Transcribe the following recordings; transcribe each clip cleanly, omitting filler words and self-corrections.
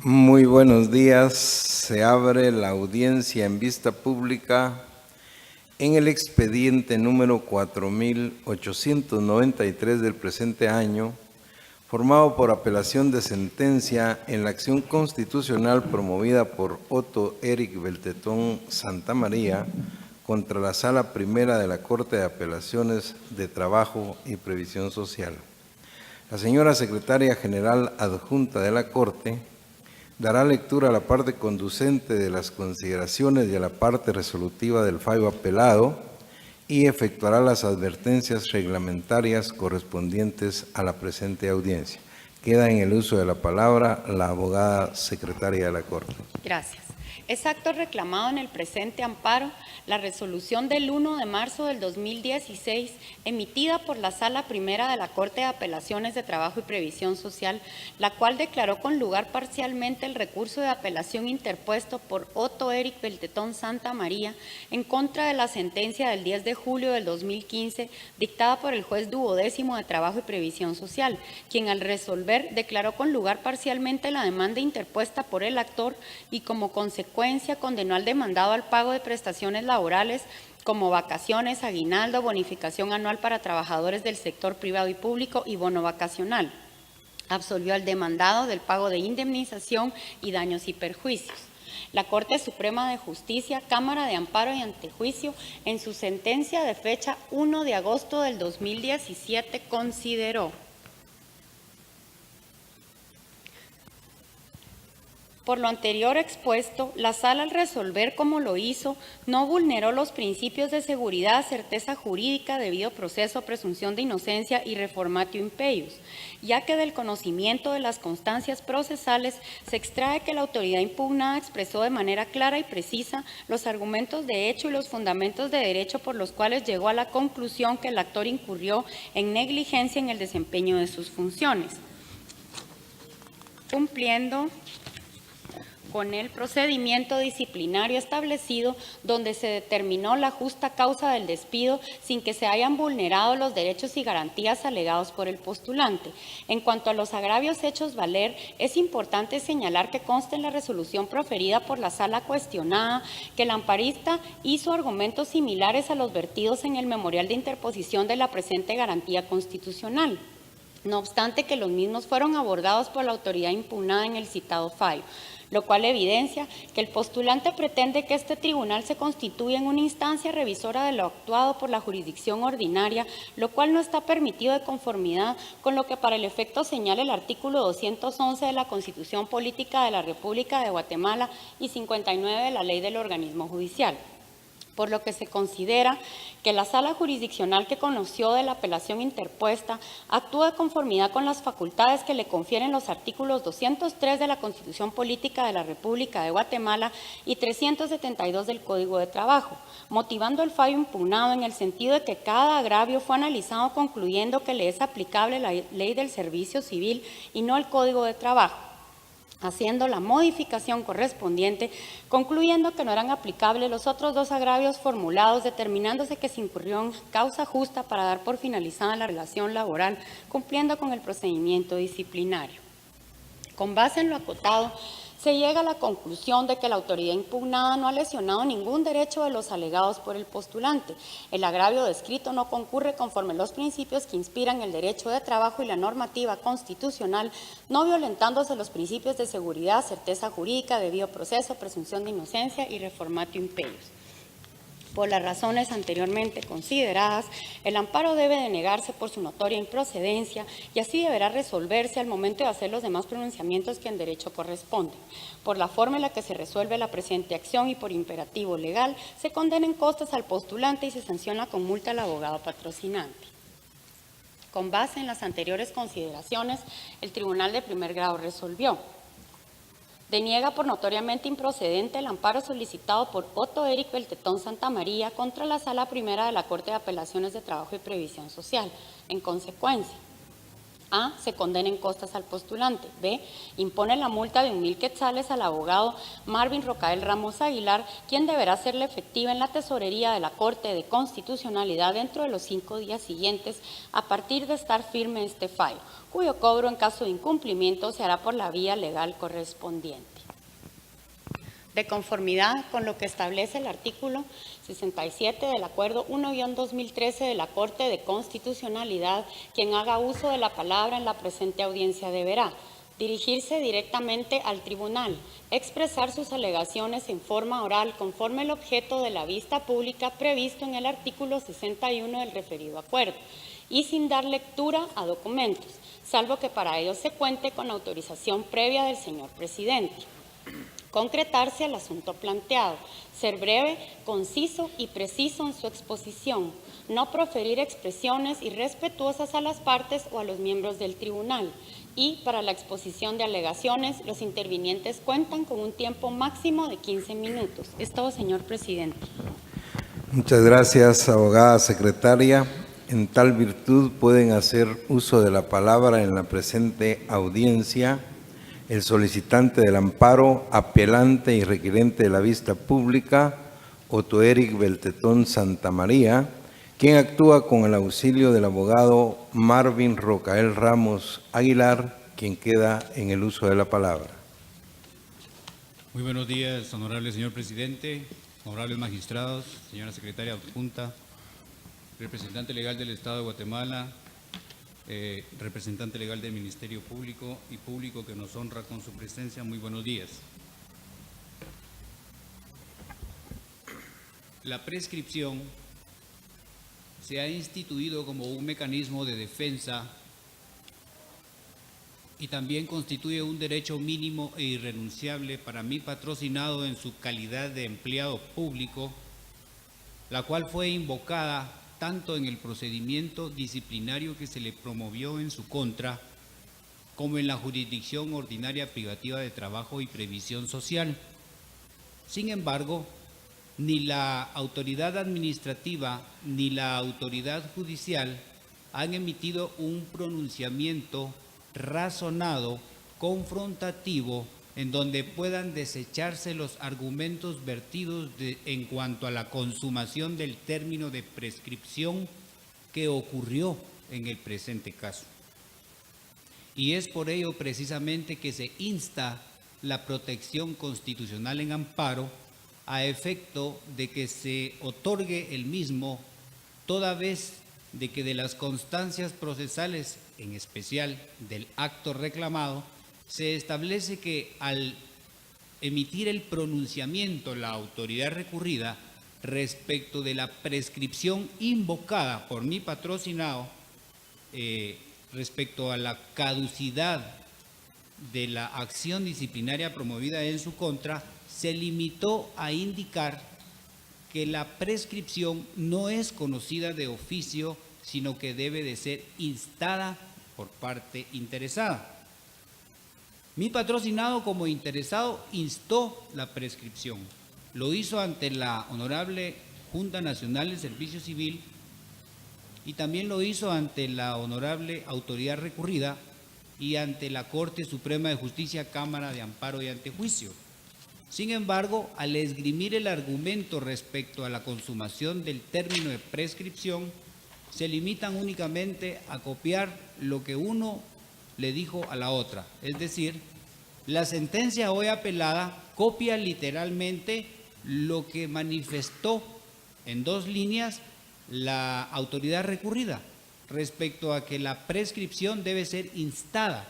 Muy buenos días. Se abre la audiencia en vista pública en el expediente número 4893 del presente año, formado por apelación de sentencia en la acción constitucional promovida por Otto Eric Beltetón Santamaría contra la Sala Primera de la Corte de Apelaciones de Trabajo y Previsión Social. La señora Secretaria General Adjunta de la Corte dará lectura a la parte conducente de las consideraciones y a la parte resolutiva del fallo apelado y efectuará las advertencias reglamentarias correspondientes a la presente audiencia. Queda en el uso de la palabra la abogada secretaria de la Corte. Gracias. Es acto reclamado en el presente amparo la resolución del 1 de marzo del 2016 emitida por la Sala Primera de la Corte de Apelaciones de Trabajo y Previsión Social, la cual declaró con lugar parcialmente el recurso de apelación interpuesto por Otto Eric Beltetón Santamaría en contra de la sentencia del 10 de julio del 2015 dictada por el juez 12º de Trabajo y Previsión Social, quien al resolver declaró con lugar parcialmente la demanda interpuesta por el actor y como consecuencia condenó al demandado al pago de prestaciones laborales como vacaciones, aguinaldo, bonificación anual para trabajadores del sector privado y público y bono vacacional. Absolvió al demandado del pago de indemnización y daños y perjuicios. La Corte Suprema de Justicia, Cámara de Amparo y Antejuicio, en su sentencia de fecha 1 de agosto del 2017, consideró: por lo anterior expuesto, la Sala al resolver como lo hizo, no vulneró los principios de seguridad, certeza jurídica, debido proceso, presunción de inocencia y reformatio impeius, ya que del conocimiento de las constancias procesales se extrae que la autoridad impugnada expresó de manera clara y precisa los argumentos de hecho y los fundamentos de derecho por los cuales llegó a la conclusión que el actor incurrió en negligencia en el desempeño de sus funciones, cumpliendo con el procedimiento disciplinario establecido, donde se determinó la justa causa del despido sin que se hayan vulnerado los derechos y garantías alegados por el postulante. En cuanto a los agravios hechos valer, es importante señalar que consta en la resolución proferida por la Sala cuestionada que el amparista hizo argumentos similares a los vertidos en el memorial de interposición de la presente garantía constitucional. No obstante que los mismos fueron abordados por la autoridad impugnada en el citado fallo, lo cual evidencia que el postulante pretende que este tribunal se constituya en una instancia revisora de lo actuado por la jurisdicción ordinaria, lo cual no está permitido de conformidad con lo que para el efecto señala el artículo 211 de la Constitución Política de la República de Guatemala y 59 de la Ley del Organismo Judicial. Por lo que se considera que la Sala Jurisdiccional que conoció de la apelación interpuesta actúa de conformidad con las facultades que le confieren los artículos 203 de la Constitución Política de la República de Guatemala y 372 del Código de Trabajo, motivando el fallo impugnado en el sentido de que cada agravio fue analizado concluyendo que le es aplicable la Ley del Servicio Civil y no el Código de Trabajo, haciendo la modificación correspondiente, concluyendo que no eran aplicables los otros dos agravios formulados, determinándose que se incurrió en causa justa para dar por finalizada la relación laboral, cumpliendo con el procedimiento disciplinario. Con base en lo acotado, se llega a la conclusión de que la autoridad impugnada no ha lesionado ningún derecho de los alegados por el postulante. El agravio descrito no concurre conforme a los principios que inspiran el derecho de trabajo y la normativa constitucional, no violentándose los principios de seguridad, certeza jurídica, debido proceso, presunción de inocencia y reformatio impeius. Por las razones anteriormente consideradas, el amparo debe denegarse por su notoria improcedencia y así deberá resolverse al momento de hacer los demás pronunciamientos que en derecho corresponden. Por la forma en la que se resuelve la presente acción y por imperativo legal, se condenen costas al postulante y se sanciona con multa al abogado patrocinante. Con base en las anteriores consideraciones, el Tribunal de Primer Grado resolvió: deniega por notoriamente improcedente el amparo solicitado por Otto Eric Beltetón Santamaría contra la Sala Primera de la Corte de Apelaciones de Trabajo y Previsión Social. En consecuencia, A. Se condenen costas al postulante. B. Impone la multa de 1,000 quetzales al abogado Marvin Rocael Ramos Aguilar, quien deberá hacerla efectiva en la tesorería de la Corte de Constitucionalidad dentro de los 5 días siguientes a partir de estar firme este fallo, cuyo cobro en caso de incumplimiento se hará por la vía legal correspondiente. De conformidad con lo que establece el artículo 67 del Acuerdo 1-2013 de la Corte de Constitucionalidad, quien haga uso de la palabra en la presente audiencia deberá dirigirse directamente al tribunal, expresar sus alegaciones en forma oral conforme el objeto de la vista pública previsto en el artículo 61 del referido acuerdo y sin dar lectura a documentos, salvo que para ello se cuente con autorización previa del señor presidente. Concretarse al asunto planteado, ser breve, conciso y preciso en su exposición, no proferir expresiones irrespetuosas a las partes o a los miembros del tribunal. Y para la exposición de alegaciones, los intervinientes cuentan con un tiempo máximo de 15 minutos. Es todo, señor presidente. Muchas gracias, abogada secretaria. En tal virtud pueden hacer uso de la palabra en la presente audiencia el solicitante del amparo, apelante y requerente de la vista pública, Otto Eric Beltetón Santamaría, quien actúa con el auxilio del abogado Marvin Rocael Ramos Aguilar, quien queda en el uso de la palabra. Muy buenos días, honorable señor presidente, honorables magistrados, señora secretaria adjunta, representante legal del Estado de Guatemala, representante legal del Ministerio Público y público que nos honra con su presencia. Muy buenos días. La prescripción se ha instituido como un mecanismo de defensa y también constituye un derecho mínimo e irrenunciable para mi patrocinado en su calidad de empleado público, la cual fue invocada tanto en el procedimiento disciplinario que se le promovió en su contra, como en la jurisdicción ordinaria privativa de trabajo y previsión social. Sin embargo, ni la autoridad administrativa ni la autoridad judicial han emitido un pronunciamiento razonado, confrontativo, en donde puedan desecharse los argumentos vertidos en cuanto a la consumación del término de prescripción que ocurrió en el presente caso. Y es por ello precisamente que se insta la protección constitucional en amparo a efecto de que se otorgue el mismo, toda vez de que de las constancias procesales, en especial del acto reclamado, se establece que al emitir el pronunciamiento la autoridad recurrida respecto de la prescripción invocada por mi patrocinado, respecto a la caducidad de la acción disciplinaria promovida en su contra, se limitó a indicar que la prescripción no es conocida de oficio, sino que debe de ser instada por parte interesada. Mi patrocinado como interesado instó la prescripción. Lo hizo ante la Honorable Junta Nacional de Servicio Civil y también lo hizo ante la Honorable Autoridad Recurrida y ante la Corte Suprema de Justicia, Cámara de Amparo y Antejuicio. Sin embargo, al esgrimir el argumento respecto a la consumación del término de prescripción, se limitan únicamente a copiar lo que uno le dijo a la otra. Es decir, la sentencia hoy apelada copia literalmente lo que manifestó en 2 líneas la autoridad recurrida respecto a que la prescripción debe ser instada.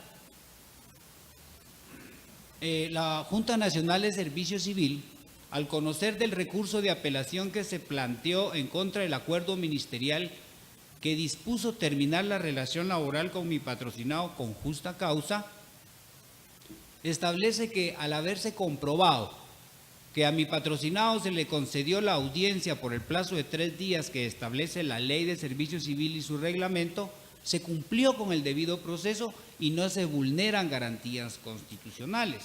La Junta Nacional de Servicio Civil, al conocer del recurso de apelación que se planteó en contra del acuerdo ministerial que dispuso terminar la relación laboral con mi patrocinado con justa causa, establece que al haberse comprobado que a mi patrocinado se le concedió la audiencia por el plazo de 3 días que establece la Ley de Servicio Civil y su reglamento, se cumplió con el debido proceso y no se vulneran garantías constitucionales,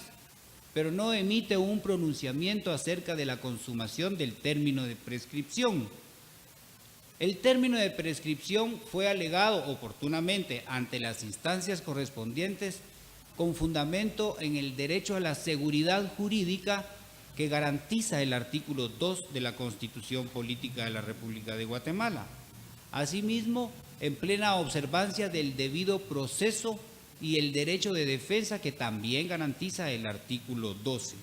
pero no emite un pronunciamiento acerca de la consumación del término de prescripción. El término de prescripción fue alegado oportunamente ante las instancias correspondientes con fundamento en el derecho a la seguridad jurídica que garantiza el artículo 2 de la Constitución Política de la República de Guatemala. Asimismo, en plena observancia del debido proceso y el derecho de defensa que también garantiza el artículo 12.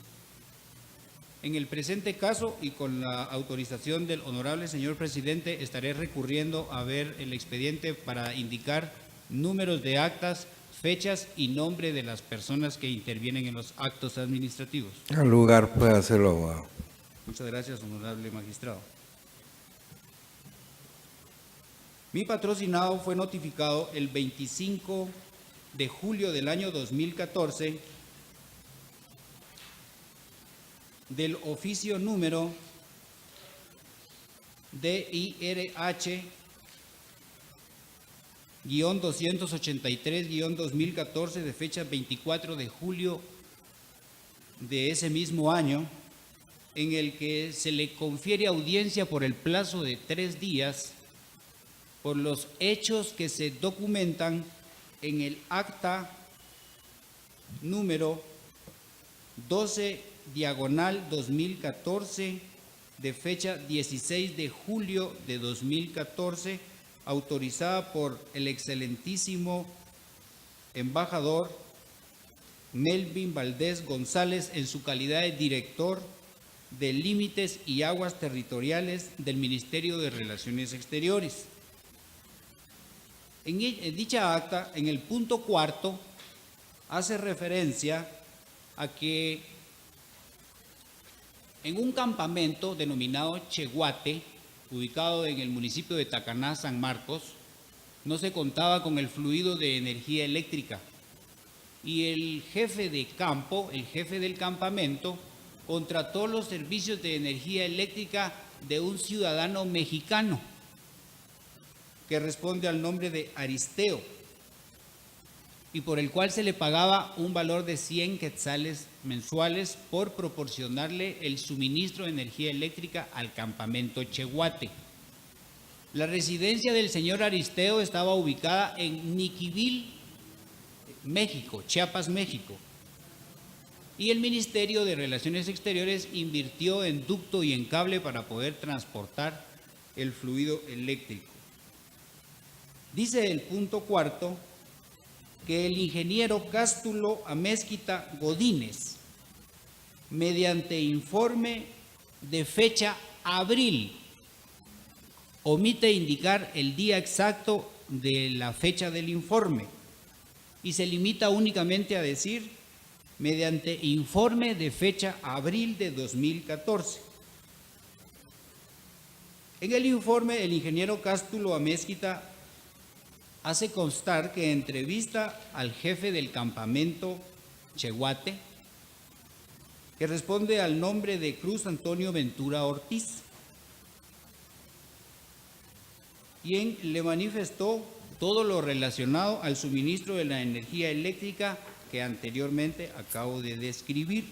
En el presente caso y con la autorización del honorable señor presidente, estaré recurriendo a ver el expediente para indicar números de actas, fechas y nombre de las personas que intervienen en los actos administrativos. Al lugar puede hacerlo, abogado. Muchas gracias, honorable magistrado. Mi patrocinado fue notificado el 25 de julio del año 2014 del oficio número DIRH-283-2014 de fecha 24 de julio de ese mismo año, en el que se le confiere audiencia por el plazo de 3 días por los hechos que se documentan en el acta número 12/2014 de fecha 16 de julio de 2014, autorizada por el excelentísimo embajador Melvin Valdés González en su calidad de director de Límites y Aguas Territoriales del Ministerio de Relaciones Exteriores. En dicha acta, en el punto cuarto, hace referencia a que en un campamento denominado Cheguate, ubicado en el municipio de Tacaná, San Marcos, no se contaba con el fluido de energía eléctrica y el jefe de campo, el jefe del campamento, contrató los servicios de energía eléctrica de un ciudadano mexicano que responde al nombre de Aristeo y por el cual se le pagaba un valor de 100 quetzales mensuales por proporcionarle el suministro de energía eléctrica al campamento Cheguate. La residencia del señor Aristeo estaba ubicada en Niquivil, México, Chiapas, México, y el Ministerio de Relaciones Exteriores invirtió en ducto y en cable para poder transportar el fluido eléctrico. Dice el punto cuarto que el ingeniero Cástulo Amezquita Godínez, mediante informe de fecha abril, omite indicar el día exacto de la fecha del informe y se limita únicamente a decir mediante informe de fecha abril de 2014. En el informe, el ingeniero Cástulo Amezquita hace constar que entrevista al jefe del campamento Cheguate, que responde al nombre de Cruz Antonio Ventura Ortiz, quien le manifestó todo lo relacionado al suministro de la energía eléctrica que anteriormente acabo de describir.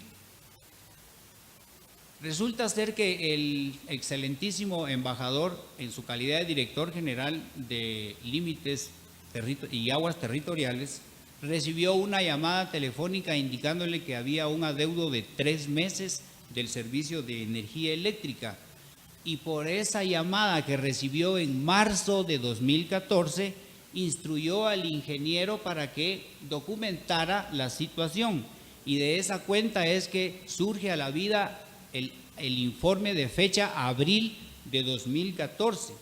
Resulta ser que el excelentísimo embajador, en su calidad de director general de Límites y Aguas Territoriales, recibió una llamada telefónica indicándole que había un adeudo de 3 meses del servicio de energía eléctrica, y por esa llamada que recibió en marzo de 2014, instruyó al ingeniero para que documentara la situación, y de esa cuenta es que surge a la vida el informe de fecha abril de 2014.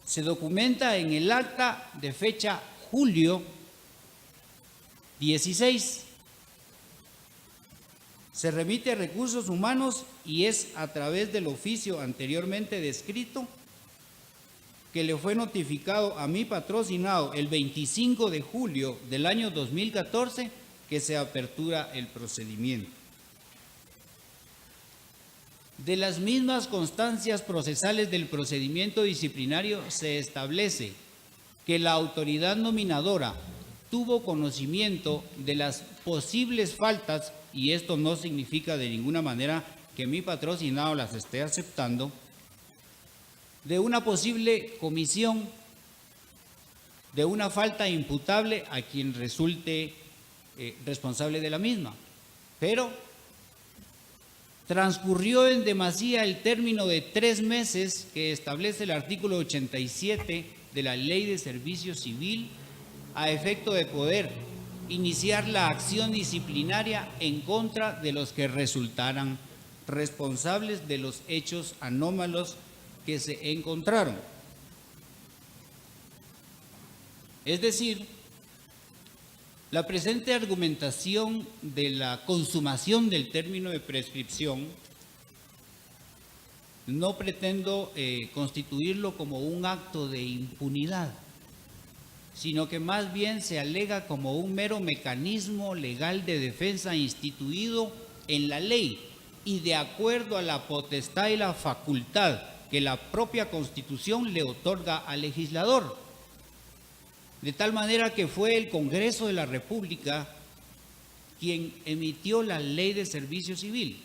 Se documenta en el acta de fecha julio 16. Se remite a Recursos Humanos y es a través del oficio anteriormente descrito que le fue notificado a mi patrocinado el 25 de julio del año 2014 que se apertura el procedimiento. De las mismas constancias procesales del procedimiento disciplinario se establece que la autoridad nominadora tuvo conocimiento de las posibles faltas, y esto no significa de ninguna manera que mi patrocinado las esté aceptando, de una posible comisión de una falta imputable a quien resulte responsable de la misma. Pero transcurrió en demasía el término de 3 meses que establece el artículo 87 de la Ley de Servicio Civil a efecto de poder iniciar la acción disciplinaria en contra de los que resultaran responsables de los hechos anómalos que se encontraron. Es decir, la presente argumentación de la consumación del término de prescripción no pretendo constituirlo como un acto de impunidad, sino que más bien se alega como un mero mecanismo legal de defensa instituido en la ley y de acuerdo a la potestad y la facultad que la propia Constitución le otorga al legislador. De tal manera que fue el Congreso de la República quien emitió la Ley de Servicio Civil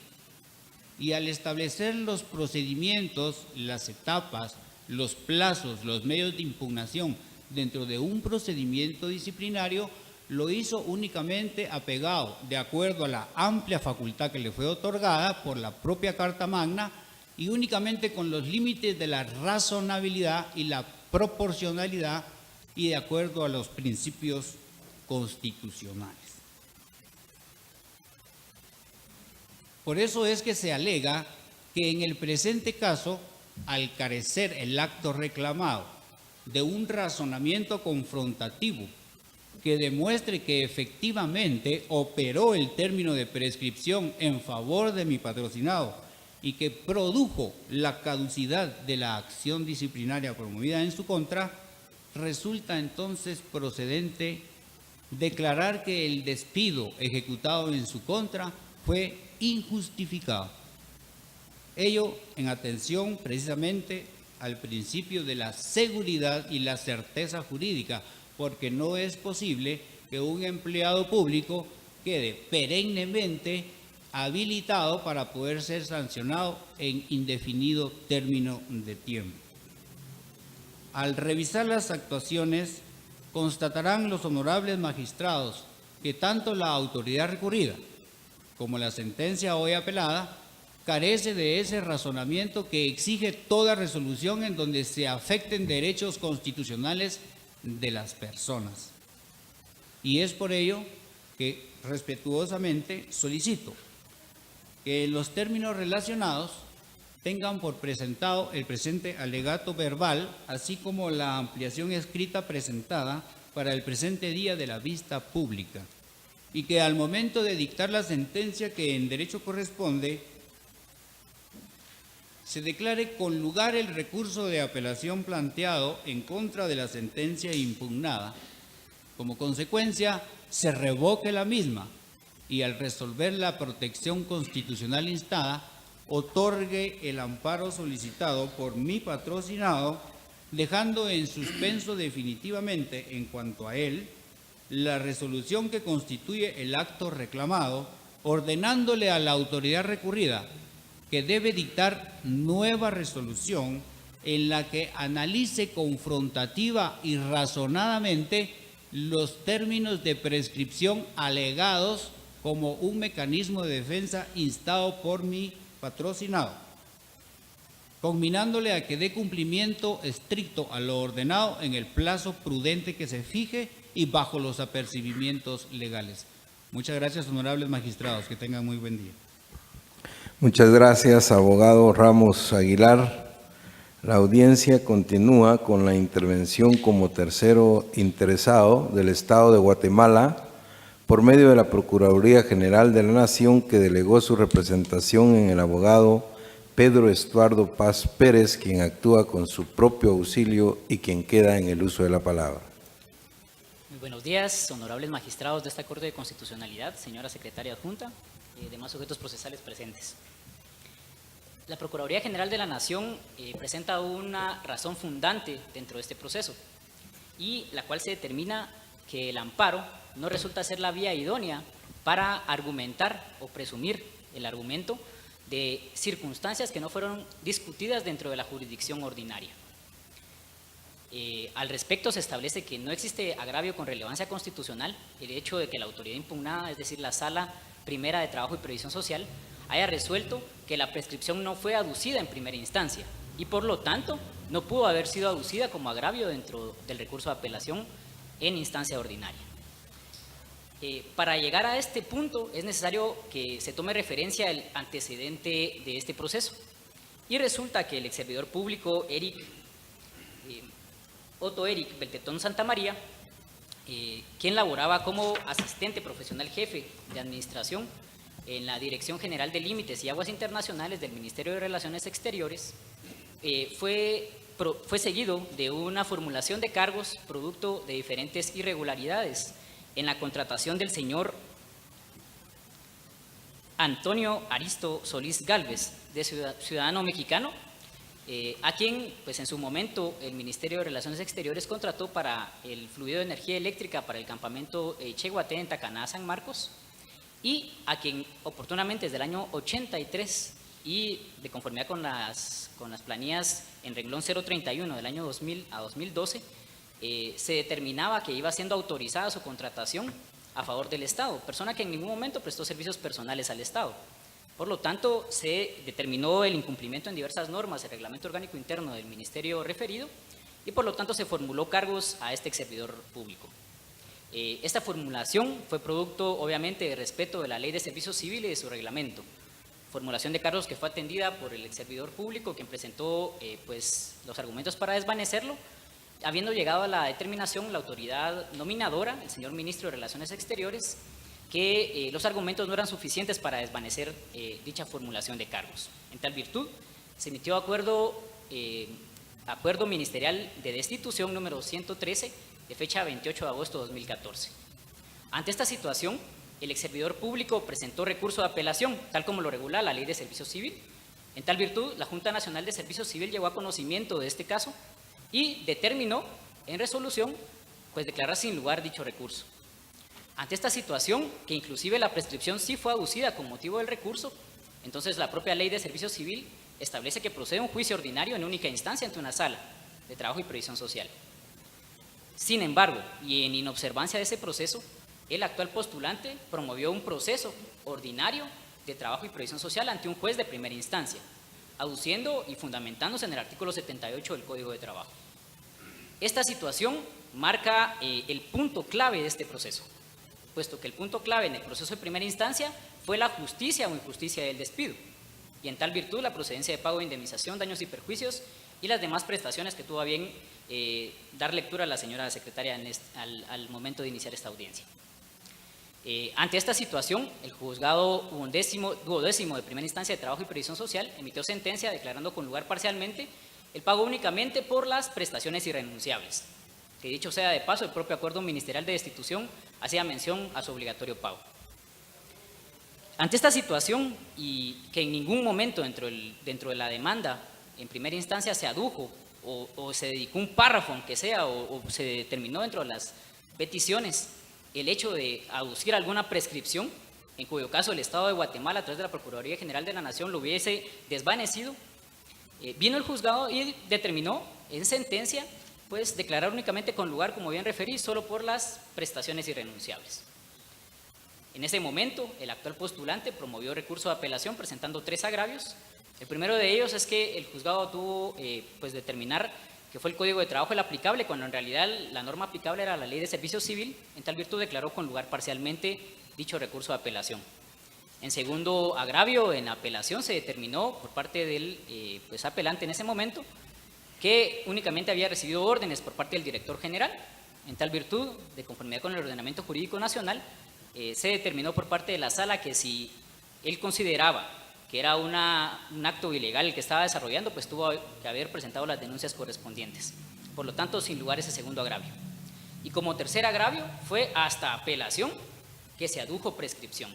y al establecer los procedimientos, las etapas, los plazos, los medios de impugnación dentro de un procedimiento disciplinario, lo hizo únicamente apegado de acuerdo a la amplia facultad que le fue otorgada por la propia Carta Magna y únicamente con los límites de la razonabilidad y la proporcionalidad y de acuerdo a los principios constitucionales. Por eso es que se alega que en el presente caso, al carecer el acto reclamado de un razonamiento confrontativo que demuestre que efectivamente operó el término de prescripción en favor de mi patrocinado y que produjo la caducidad de la acción disciplinaria promovida en su contra, resulta entonces procedente declarar que el despido ejecutado en su contra fue injustificado. Ello en atención precisamente al principio de la seguridad y la certeza jurídica, porque no es posible que un empleado público quede perennemente habilitado para poder ser sancionado en indefinido término de tiempo. Al revisar las actuaciones, constatarán los honorables magistrados que tanto la autoridad recurrida como la sentencia hoy apelada carece de ese razonamiento que exige toda resolución en donde se afecten derechos constitucionales de las personas. Y es por ello que respetuosamente solicito que en los términos relacionados tengan por presentado el presente alegato verbal, así como la ampliación escrita presentada para el presente día de la vista pública, y que al momento de dictar la sentencia que en derecho corresponde, se declare con lugar el recurso de apelación planteado en contra de la sentencia impugnada. Como consecuencia, se revoque la misma y al resolver la protección constitucional instada, otorgue el amparo solicitado por mi patrocinado, dejando en suspenso definitivamente en cuanto a él la resolución que constituye el acto reclamado, ordenándole a la autoridad recurrida que debe dictar nueva resolución en la que analice confrontativa y razonadamente los términos de prescripción alegados como un mecanismo de defensa instado por mi patrocinado, combinándole a que dé cumplimiento estricto a lo ordenado en el plazo prudente que se fije y bajo los apercibimientos legales. Muchas gracias, honorables magistrados. Que tengan muy buen día. Muchas gracias, abogado Ramos Aguilar. La audiencia continúa con la intervención como tercero interesado del Estado de Guatemala por medio de la Procuraduría General de la Nación, que delegó su representación en el abogado Pedro Estuardo Paz Pérez, quien actúa con su propio auxilio y quien queda en el uso de la palabra. Muy buenos días, honorables magistrados de esta Corte de Constitucionalidad, señora secretaria adjunta y demás sujetos procesales presentes. La Procuraduría General de la Nación presenta una razón fundante dentro de este proceso, y la cual se determina que el amparo no resulta ser la vía idónea para argumentar o presumir el argumento de circunstancias que no fueron discutidas dentro de la jurisdicción ordinaria. Al respecto, se establece que no existe agravio con relevancia constitucional el hecho de que la autoridad impugnada, es decir, la Sala Primera de Trabajo y Previsión Social, haya resuelto que la prescripción no fue aducida en primera instancia y, por lo tanto, no pudo haber sido aducida como agravio dentro del recurso de apelación en instancia ordinaria. Para llegar a este punto es necesario que se tome referencia al antecedente de este proceso, y resulta que el ex servidor público Otto Eric Beltetón Santamaría, quien laboraba como asistente profesional jefe de administración en la Dirección General de Límites y Aguas Internacionales del Ministerio de Relaciones Exteriores, fue seguido de una formulación de cargos producto de diferentes irregularidades en la contratación del señor Antonio Aristo Solís Gálvez, de ciudadano mexicano, a quien pues en su momento el Ministerio de Relaciones Exteriores contrató para el fluido de energía eléctrica para el campamento Cheguaté en Tacaná, San Marcos, y a quien oportunamente desde el año 83 y de conformidad con las planillas en renglón 031 del año 2000 a 2012, se determinaba que iba siendo autorizada su contratación a favor del Estado, persona que en ningún momento prestó servicios personales al Estado. Por lo tanto, se determinó el incumplimiento en diversas normas del reglamento orgánico interno del ministerio referido y por lo tanto se formuló cargos a este ex servidor público. Esta formulación fue producto obviamente de respeto de la Ley de Servicio Civil y de su reglamento. Formulación de cargos que fue atendida por el ex servidor público, quien presentó pues, los argumentos para desvanecerlo, habiendo llegado a la determinación la autoridad nominadora, el señor Ministro de Relaciones Exteriores, que los argumentos no eran suficientes para desvanecer dicha formulación de cargos. En tal virtud, se emitió acuerdo ministerial de destitución número 113 de fecha 28 de agosto de 2014. Ante esta situación, el ex servidor público presentó recurso de apelación, tal como lo regula la Ley de Servicio Civil. En tal virtud, la Junta Nacional de Servicio Civil llegó a conocimiento de este caso y determinó en resolución pues declarar sin lugar dicho recurso. Ante esta situación, que inclusive la prescripción sí fue aducida con motivo del recurso, entonces la propia Ley de Servicio Civil establece que procede un juicio ordinario en única instancia ante una sala de trabajo y previsión social. Sin embargo, y en inobservancia de ese proceso, el actual postulante promovió un proceso ordinario de trabajo y previsión social ante un juez de primera instancia, aduciendo y fundamentándose en el artículo 78 del Código de Trabajo. Esta situación marca el punto clave de este proceso, puesto que el punto clave en el proceso de primera instancia fue la justicia o injusticia del despido, y en tal virtud la procedencia de pago de indemnización, daños y perjuicios y las demás prestaciones que tuvo a bien dar lectura a la señora secretaria al momento de iniciar esta audiencia. Ante esta situación, el juzgado duodécimo de primera instancia de trabajo y previsión social emitió sentencia declarando con lugar parcialmente el pago únicamente por las prestaciones irrenunciables, que dicho sea de paso, el propio acuerdo ministerial de destitución hacía mención a su obligatorio pago. Ante esta situación, y que en ningún momento dentro de la demanda en primera instancia se adujo o se dedicó un párrafo, aunque sea, o se determinó dentro de las peticiones el hecho de aducir alguna prescripción, en cuyo caso el Estado de Guatemala, a través de la Procuraduría General de la Nación, lo hubiese desvanecido, vino el juzgado y determinó en sentencia pues declarar únicamente con lugar, como bien referí, solo por las prestaciones irrenunciables. En ese momento, el actual postulante promovió recurso de apelación presentando 3 agravios. El primero de ellos es que el juzgado tuvo pues determinar que fue el Código de Trabajo el aplicable, cuando en realidad la norma aplicable era la Ley de Servicio Civil. En tal virtud declaró con lugar parcialmente dicho recurso de apelación. En segundo agravio, en apelación se determinó por parte del pues apelante en ese momento que únicamente había recibido órdenes por parte del director general. En tal virtud, de conformidad con el ordenamiento jurídico nacional, se determinó por parte de la sala que si él consideraba que era un acto ilegal el que estaba desarrollando, pues tuvo que haber presentado las denuncias correspondientes. Por lo tanto, sin lugar ese segundo agravio. Y como tercer agravio, fue hasta apelación que se adujo prescripción.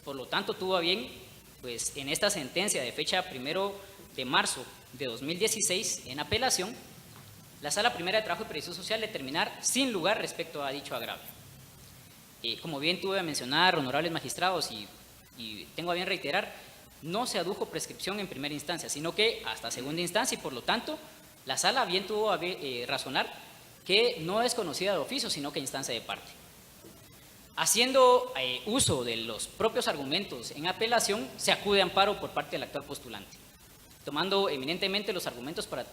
Por lo tanto, tuvo a bien, pues en esta sentencia de fecha 1 de marzo de 2016, en apelación, la Sala Primera de Trabajo y Previsión Social determinar sin lugar respecto a dicho agravio. Como bien tuve a mencionar, honorables magistrados, y tengo a bien reiterar, no se adujo prescripción en primera instancia, sino que hasta segunda instancia, y por lo tanto la sala bien tuvo a razonar que no es conocida de oficio, sino que instancia de parte. Haciendo uso de los propios argumentos en apelación, se acude a amparo por parte del actual postulante, tomando eminentemente los argumentos para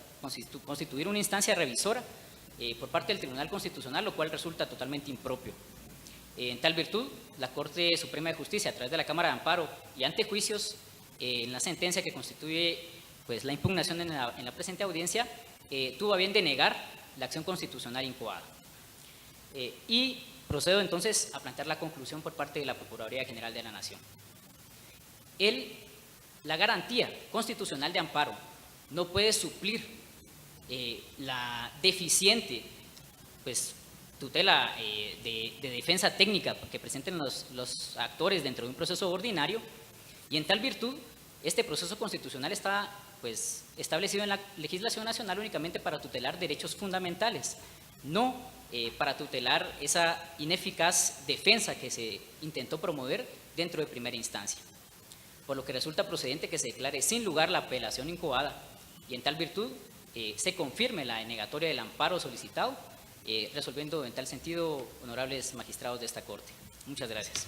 constituir una instancia revisora por parte del Tribunal Constitucional, lo cual resulta totalmente impropio. En tal virtud, la Corte Suprema de Justicia, a través de la Cámara de Amparo y ante juicios, en la sentencia que constituye pues, la impugnación en la presente audiencia, tuvo a bien denegar la acción constitucional incoada. Y procedo entonces a plantear la conclusión por parte de la Procuraduría General de la Nación. La garantía constitucional de amparo no puede suplir la deficiente pues, tutela de defensa técnica que presenten los actores dentro de un proceso ordinario, y en tal virtud este proceso constitucional está pues, establecido en la legislación nacional únicamente para tutelar derechos fundamentales, no para tutelar esa ineficaz defensa que se intentó promover dentro de primera instancia, por lo que resulta procedente que se declare sin lugar la apelación incoada y en tal virtud se confirme la denegatoria del amparo solicitado, resolviendo en tal sentido, honorables magistrados de esta Corte. Muchas gracias.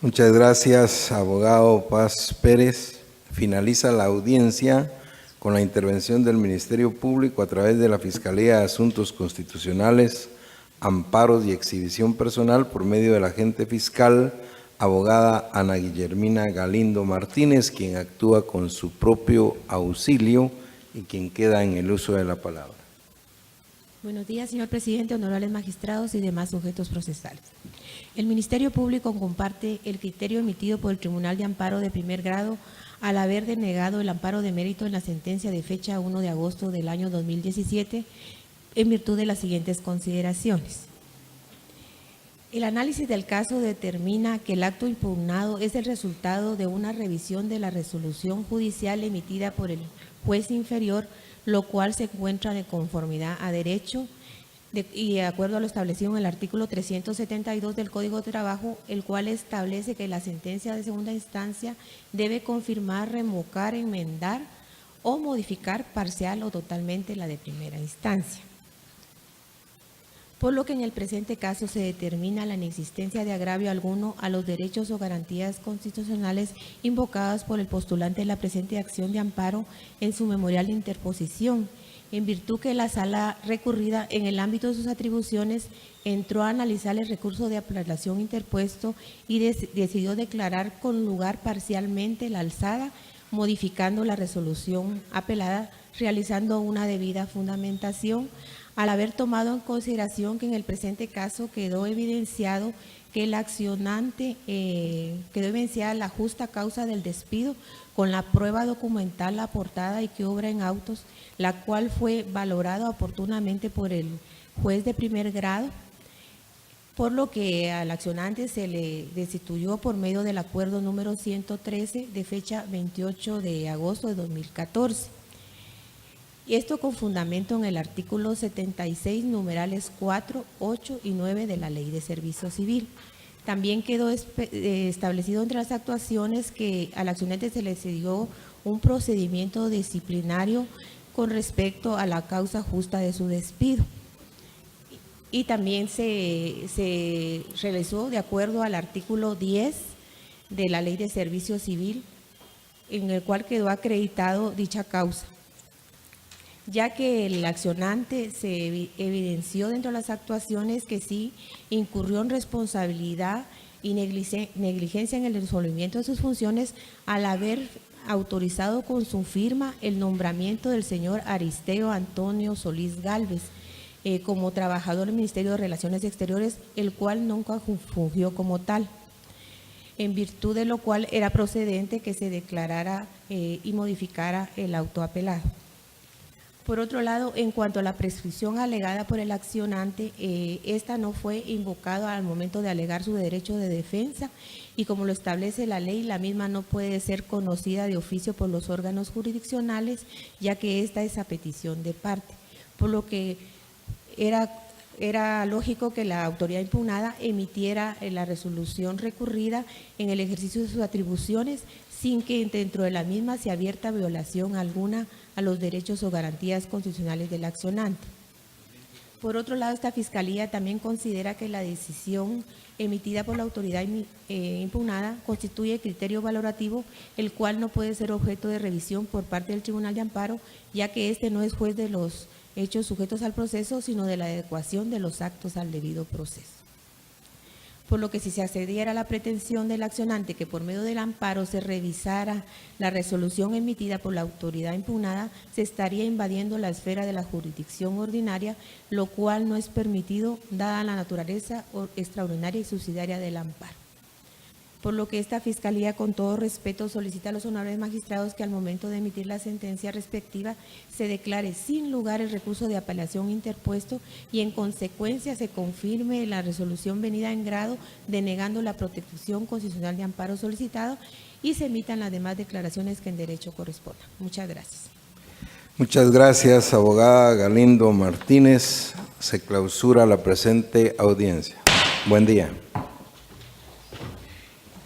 Muchas gracias, abogado Paz Pérez. Finaliza la audiencia con la intervención del Ministerio Público a través de la Fiscalía de Asuntos Constitucionales, Amparos y Exhibición Personal por medio del agente fiscal, abogada Ana Guillermina Galindo Martínez, quien actúa con su propio auxilio y quien queda en el uso de la palabra. Buenos días, señor presidente, honorables magistrados y demás sujetos procesales. El Ministerio Público comparte el criterio emitido por el Tribunal de Amparo de primer grado al haber denegado el amparo de mérito en la sentencia de fecha 1 de agosto del año 2017 en virtud de las siguientes consideraciones. El análisis del caso determina que el acto impugnado es el resultado de una revisión de la resolución judicial emitida por el juez inferior, lo cual se encuentra de conformidad a derecho y de acuerdo a lo establecido en el artículo 372 del Código de Trabajo, el cual establece que la sentencia de segunda instancia debe confirmar, revocar, enmendar o modificar parcial o totalmente la de primera instancia. Por lo que en el presente caso se determina la inexistencia de agravio alguno a los derechos o garantías constitucionales invocadas por el postulante de la presente acción de amparo en su memorial de interposición, en virtud que la sala recurrida en el ámbito de sus atribuciones entró a analizar el recurso de apelación interpuesto y decidió declarar con lugar parcialmente la alzada, modificando la resolución apelada, realizando una debida fundamentación, al haber tomado en consideración que en el presente caso quedó evidenciado que el accionante quedó evidenciada la justa causa del despido con la prueba documental aportada y que obra en autos, la cual fue valorada oportunamente por el juez de primer grado, por lo que al accionante se le destituyó por medio del acuerdo número 113 de fecha 28 de agosto de 2014. Y esto con fundamento en el artículo 76, numerales 4, 8 y 9 de la Ley de Servicio Civil. También quedó establecido entre las actuaciones que al accionante se le dio un procedimiento disciplinario con respecto a la causa justa de su despido. Y también se realizó de acuerdo al artículo 10 de la Ley de Servicio Civil, en el cual quedó acreditado dicha causa, ya que el accionante se evidenció dentro de las actuaciones que sí incurrió en responsabilidad y negligencia en el resolvimiento de sus funciones al haber autorizado con su firma el nombramiento del señor Aristeo Antonio Solís Gálvez como trabajador del Ministerio de Relaciones Exteriores, el cual nunca fungió como tal, en virtud de lo cual era procedente que se declarara y modificara el auto apelado. Por otro lado, en cuanto a la prescripción alegada por el accionante, esta no fue invocada al momento de alegar su derecho de defensa y como lo establece la ley, la misma no puede ser conocida de oficio por los órganos jurisdiccionales, ya que esta es a petición de parte, por lo que era era lógico que la autoridad impugnada emitiera la resolución recurrida en el ejercicio de sus atribuciones sin que dentro de la misma se abierta violación alguna a los derechos o garantías constitucionales del accionante. Por otro lado, esta Fiscalía también considera que la decisión emitida por la autoridad impugnada constituye criterio valorativo, el cual no puede ser objeto de revisión por parte del Tribunal de Amparo, ya que éste no es juez de los hechos sujetos al proceso, sino de la adecuación de los actos al debido proceso. Por lo que si se accediera a la pretensión del accionante que por medio del amparo se revisara la resolución emitida por la autoridad impugnada, se estaría invadiendo la esfera de la jurisdicción ordinaria, lo cual no es permitido dada la naturaleza extraordinaria y subsidiaria del amparo. Por lo que esta Fiscalía, con todo respeto, solicita a los honorables magistrados que al momento de emitir la sentencia respectiva se declare sin lugar el recurso de apelación interpuesto y en consecuencia se confirme la resolución venida en grado denegando la protección constitucional de amparo solicitado y se emitan las demás declaraciones que en derecho correspondan. Muchas gracias. Muchas gracias, abogada Galindo Martínez. Se clausura la presente audiencia. Buen día.